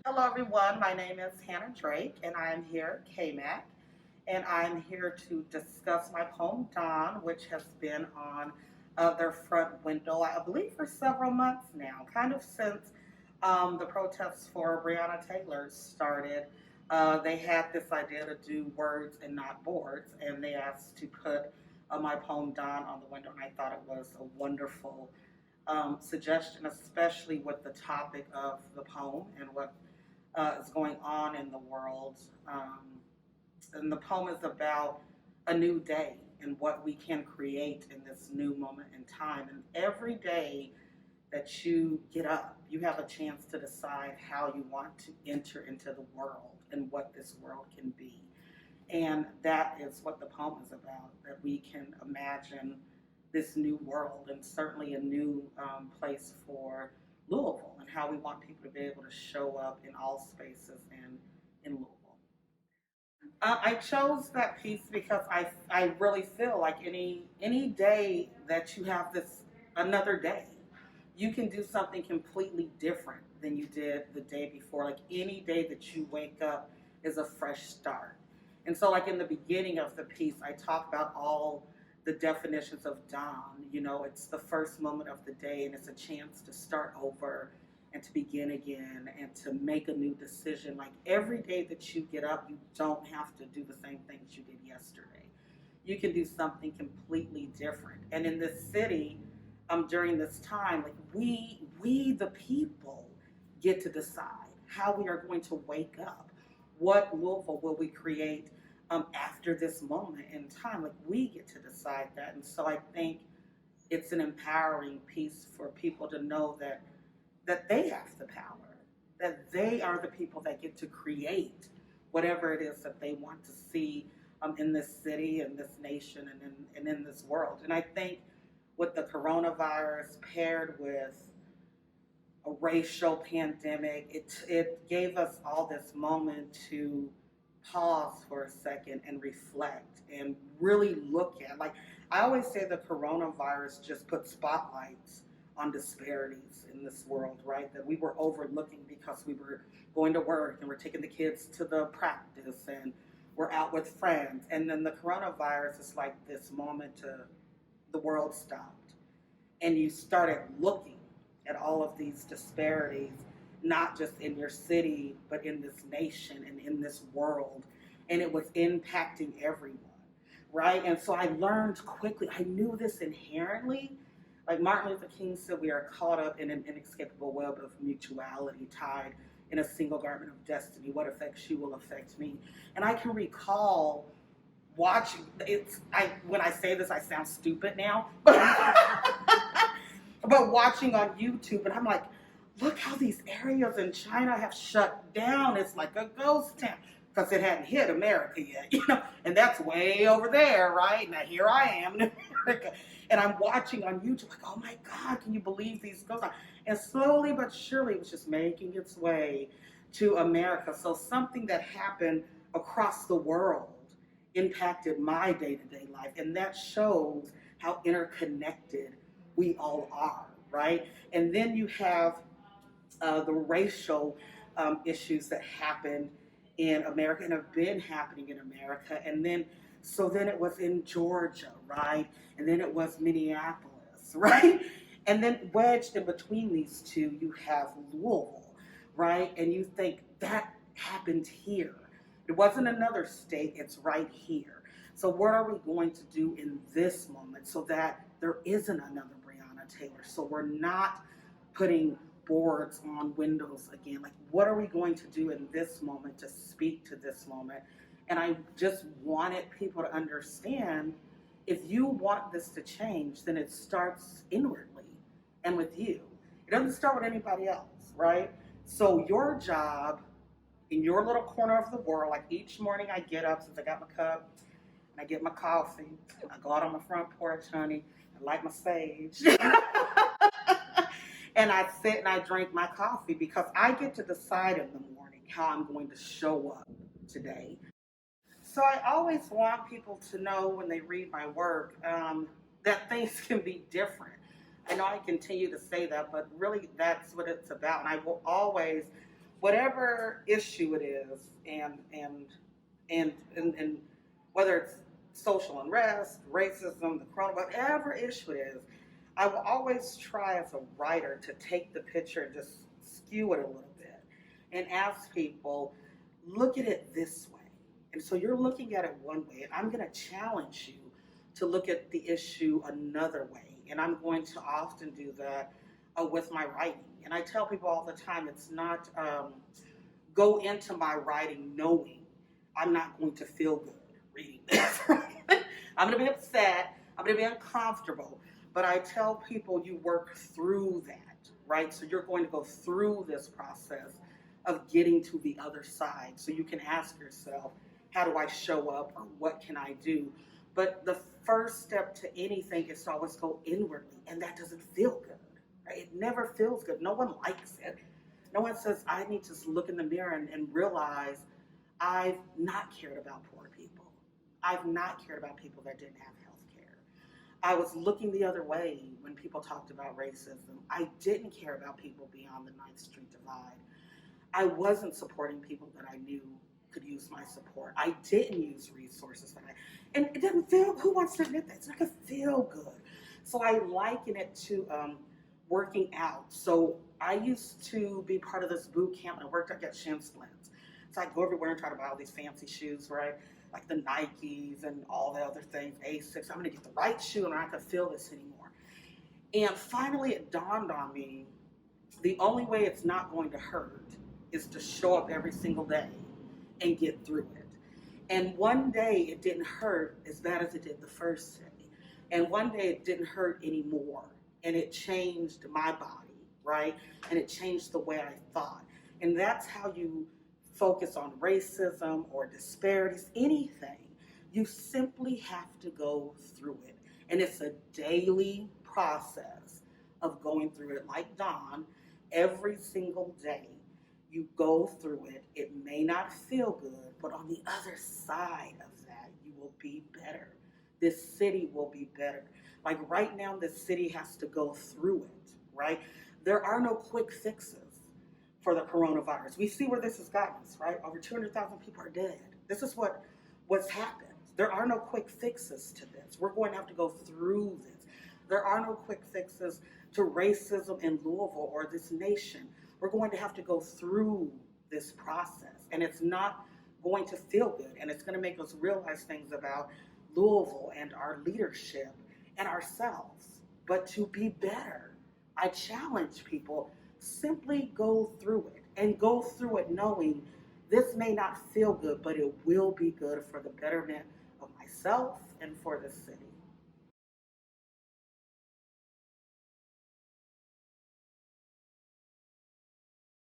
Hello, everyone. My name is Hannah Drake, and I'm here at KMAC, and I'm here to discuss my poem Dawn, which has been on their front window, I believe, for several months now, kind of since the protests for Breonna Taylor started. They had this idea to do words and not boards, and they asked to put my poem Dawn on the window, and I thought it was a wonderful suggestion, especially with the topic of the poem and what is going on in the world. And the poem is about a new day and what we can create in this new moment in time. And every day that you get up, you have a chance to decide how you want to enter into the world and what this world can be. And that is what the poem is about, that we can imagine this new world and certainly a new place for Louisville and how we want people to be able to show up in all spaces and in Louisville. I chose that piece because I really feel like any day that you have this another day, you can do something completely different than you did the day before. Like any day that you wake up is a fresh start. And so like in the beginning of the piece, I talk about all the definitions of dawn. You know, it's the first moment of the day and it's a chance to start over and to begin again and to make a new decision. Like every day that you get up, you don't have to do the same things you did yesterday. You can do something completely different. And in this city, during this time, like we the people get to decide how we are going to wake up. What Louisville will we create after this moment in time? Like we get to decide that, and so I think it's an empowering piece for people to know that they have the power, that they are the people that get to create whatever it is that they want to see in this city and this nation and in this world. And I think with the coronavirus paired with a racial pandemic, it gave us all this moment to pause for a second and reflect and really look at. Like I always say, the coronavirus just put spotlights on disparities in this world, right? That we were overlooking because we were going to work and we're taking the kids to the practice and we're out with friends. And then the coronavirus is like this moment to the world stopped and you started looking at all of these disparities, not just in your city, but in this nation and in this world. And it was impacting everyone, right? And so I learned quickly, I knew this inherently. Like Martin Luther King said, we are caught up in an inescapable web of mutuality, tied in a single garment of destiny. What affects you will affect me. And I can recall watching, when I say this, I sound stupid now, but watching on YouTube, and I'm like, look how these areas in China have shut down. It's like a ghost town because it hadn't hit America yet, you know, and that's way over there, right? Now here I am in America, and I'm watching on YouTube, like, oh my God, can you believe these ghost towns? And slowly but surely, it was just making its way to America. So something that happened across the world impacted my day-to-day life, and that shows how interconnected we all are, right? And then you have the racial issues that happened in America and have been happening in America. And then, so then it was in Georgia, right? And then it was Minneapolis, right? And then wedged in between these two, you have Louisville, right? And you think that happened here. It wasn't another state, it's right here. So what are we going to do in this moment so that there isn't another Breonna Taylor? So we're not putting boards on windows again. Like, what are we going to do in this moment to speak to this moment? And I just wanted people to understand, if you want this to change, then it starts inwardly and with you. It doesn't start with anybody else, right? So your job in your little corner of the world, like each morning I get up, since I got my cup, and I get my coffee, I go out on my front porch, honey, I light my sage. And I sit and I drink my coffee because I get to decide in the morning how I'm going to show up today. So I always want people to know when they read my work that things can be different. I know I continue to say that, but really that's what it's about. And I will always whatever issue it is, and whether it's social unrest, racism, the corona, whatever issue it is, I will always try as a writer to take the picture and just skew it a little bit and ask people, look at it this way. And so you're looking at it one way, and I'm going to challenge you to look at the issue another way. And I'm going to often do that with my writing. And I tell people all the time, it's not go into my writing knowing I'm not going to feel good reading this. I'm going to be upset. I'm going to be uncomfortable. But I tell people you work through that, right? So you're going to go through this process of getting to the other side. So you can ask yourself, how do I show up, or what can I do? But the first step to anything is to always go inwardly, and that doesn't feel good, right? It never feels good. No one likes it. No one says, I need to look in the mirror and realize I've not cared about poor people. I've not cared about people that didn't have health care. I was looking the other way when people talked about racism. I didn't care about people beyond the 9th Street divide. I wasn't supporting people that I knew could use my support. I didn't use resources and it didn't feel, who wants to admit that? It's not gonna feel good. So I liken it to working out. So I used to be part of this boot camp, and I worked, I got shin splints. So I'd go everywhere and try to buy all these fancy shoes, right? Like the Nikes and all the other things, Asics. I'm gonna get the right shoe and I'm not gonna feel this anymore. And finally it dawned on me, the only way it's not going to hurt is to show up every single day and get through it. And one day it didn't hurt as bad as it did the first day. And one day it didn't hurt anymore. And it changed my body, right? And it changed the way I thought. And that's how you focus on racism or disparities, anything. You simply have to go through it. And it's a daily process of going through it. Like Dawn, every single day you go through it. It may not feel good, but on the other side of that, you will be better. This city will be better. Like right now, this city has to go through it, right? There are no quick fixes for the coronavirus. We see where this has gotten us, right? Over 200,000 people are dead. This is what's happened. There are no quick fixes to this. We're going to have to go through this. There are no quick fixes to racism in Louisville or this nation. We're going to have to go through this process, and it's not going to feel good, and it's going to make us realize things about Louisville and our leadership and ourselves. But to be better, I challenge people, simply go through it, and go through it knowing this may not feel good, but it will be good for the betterment of myself and for the city.